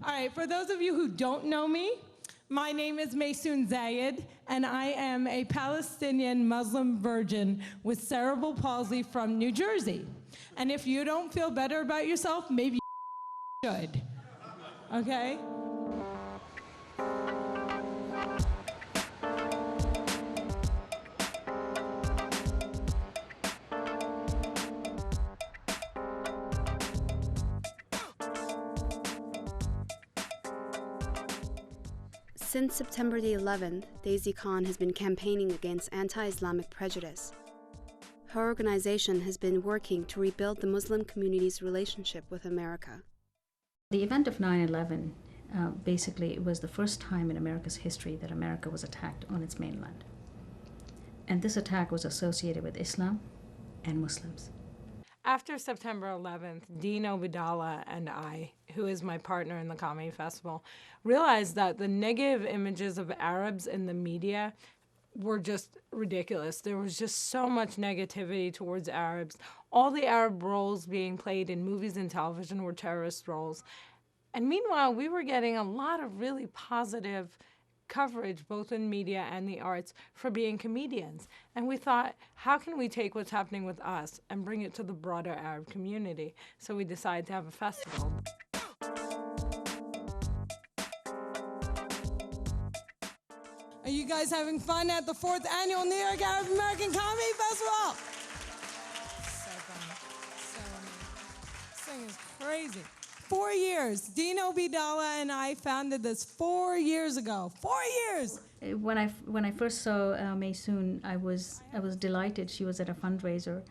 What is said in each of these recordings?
All right, for those of you who don't know me, my name is Maysoon Zaid, and I am a Palestinian Muslim virgin with cerebral palsy from New Jersey. And if you don't feel better about yourself, maybe you should, okay? Since September the 11th, Daisy Khan has been campaigning against anti-Islamic prejudice. Her organization has been working to rebuild the Muslim community's relationship with America. The event of 9/11, basically, it was the first time in America's history that America was attacked on its mainland. And this attack was associated with Islam and Muslims. After September 11th, Dean Obidala and I, who is my partner in the comedy festival, realized that the negative images of Arabs in the media were just ridiculous. There was just so much negativity towards Arabs. All the Arab roles being played in movies and television were terrorist roles. And meanwhile, we were getting a lot of really positive coverage, both in media and the arts, for being comedians. And we thought, how can we take what's happening with us and bring it to the broader Arab community? So we decided to have a festival. Are you guys having fun at the 4th Annual New York Arab American Comedy Festival? So fun. So amazing. This thing is crazy. 4 years. Dean Obidala and I founded this 4 years ago. 4 years! When I first saw Maysoon, I was delighted. She was at a fundraiser,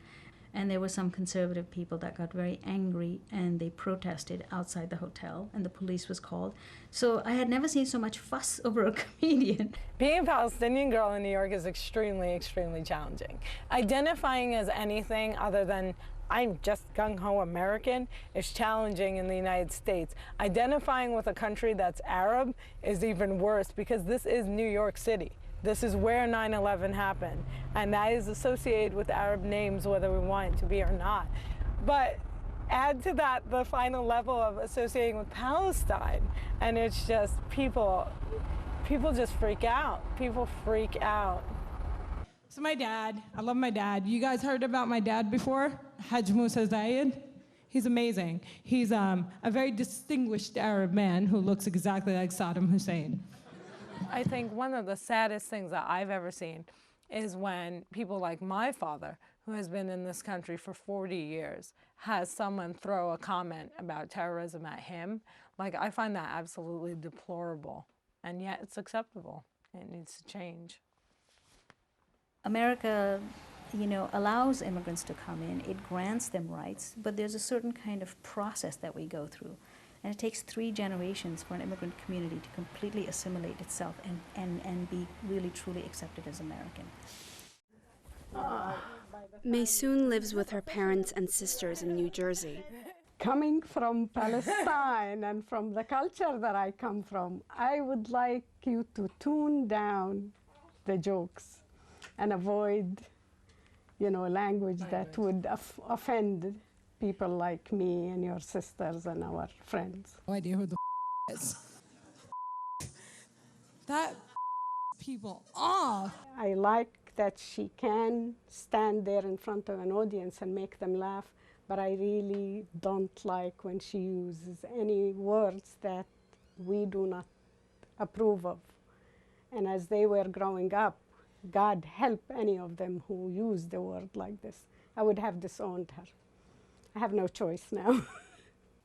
and there were some conservative people that got very angry, and they protested outside the hotel, and the police was called. So I had never seen so much fuss over a comedian. Being a Palestinian girl in New York is extremely, extremely challenging. Identifying as anything other than I'm just gung-ho American is challenging in the United States. Identifying with a country that's Arab is even worse because this is New York City. This is where 9/11 happened, and that is associated with Arab names whether we want it to be or not. But add to that the final level of associating with Palestine, and it's just people just freak out. People freak out. So my dad, I love my dad. You guys heard about my dad before? Haj Maysoon Zaid. He's amazing. He's a very distinguished Arab man who looks exactly like Saddam Hussein. I think one of the saddest things that I've ever seen is when people like my father, who has been in this country for 40 years, has someone throw a comment about terrorism at him. Like, I find that absolutely deplorable, and yet it's acceptable. It needs to change. America, allows immigrants to come in. It grants them rights, but there's a certain kind of process that we go through. And it takes 3 generations for an immigrant community to completely assimilate itself and be really, truly accepted as American. Maysoon lives with her parents and sisters in New Jersey. Coming from Palestine and from the culture that I come from, I would like you to tune down the jokes and avoid, language that would offend people like me and your sisters and our friends. No idea who the is. That people off. I like that she can stand there in front of an audience and make them laugh, but I really don't like when she uses any words that we do not approve of. And as they were growing up, God help any of them who use the word like this. I would have disowned her. I have no choice now.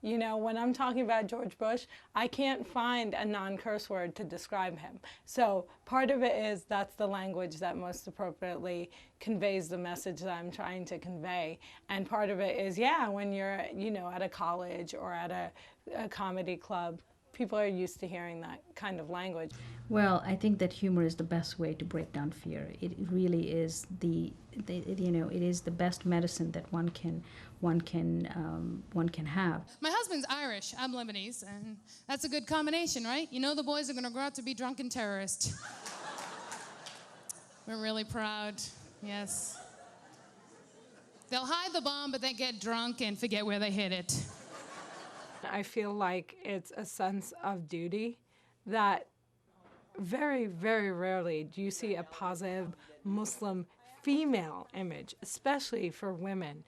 When I'm talking about George Bush, I can't find a non-curse word to describe him. So part of it is that's the language that most appropriately conveys the message that I'm trying to convey. And part of it is, when you're, at a college or at a comedy club, people are used to hearing that kind of language. Well, I think that humor is the best way to break down fear. It really is it is the best medicine that one can have. My husband's Irish, I'm Lebanese, and that's a good combination, right? The boys are gonna grow up to be drunken terrorists. We're really proud, yes. They'll hide the bomb, but they get drunk and forget where they hid it. I feel like it's a sense of duty that very, very rarely do you see a positive Muslim female image, especially for women.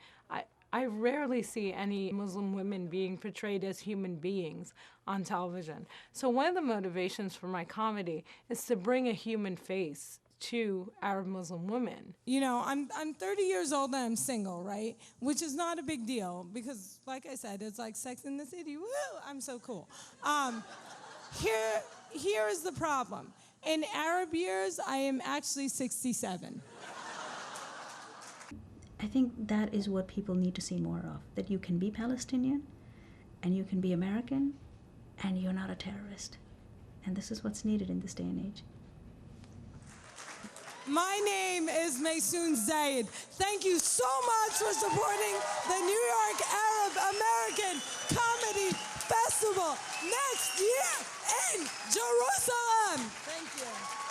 I rarely see any Muslim women being portrayed as human beings on television. So one of the motivations for my comedy is to bring a human face to Arab Muslim women. You know, I'm 30 years old and I'm single, right? Which is not a big deal because, like I said, it's like Sex in the City. Woo! I'm so cool. Here is the problem. In Arab years, I am actually 67. I think that is what people need to see more of, that you can be Palestinian and you can be American and you're not a terrorist. And this is what's needed in this day and age. My name is Maysoon Zaid. Thank you so much for supporting the New York Arab American Comedy Festival next year in Jerusalem. Thank you.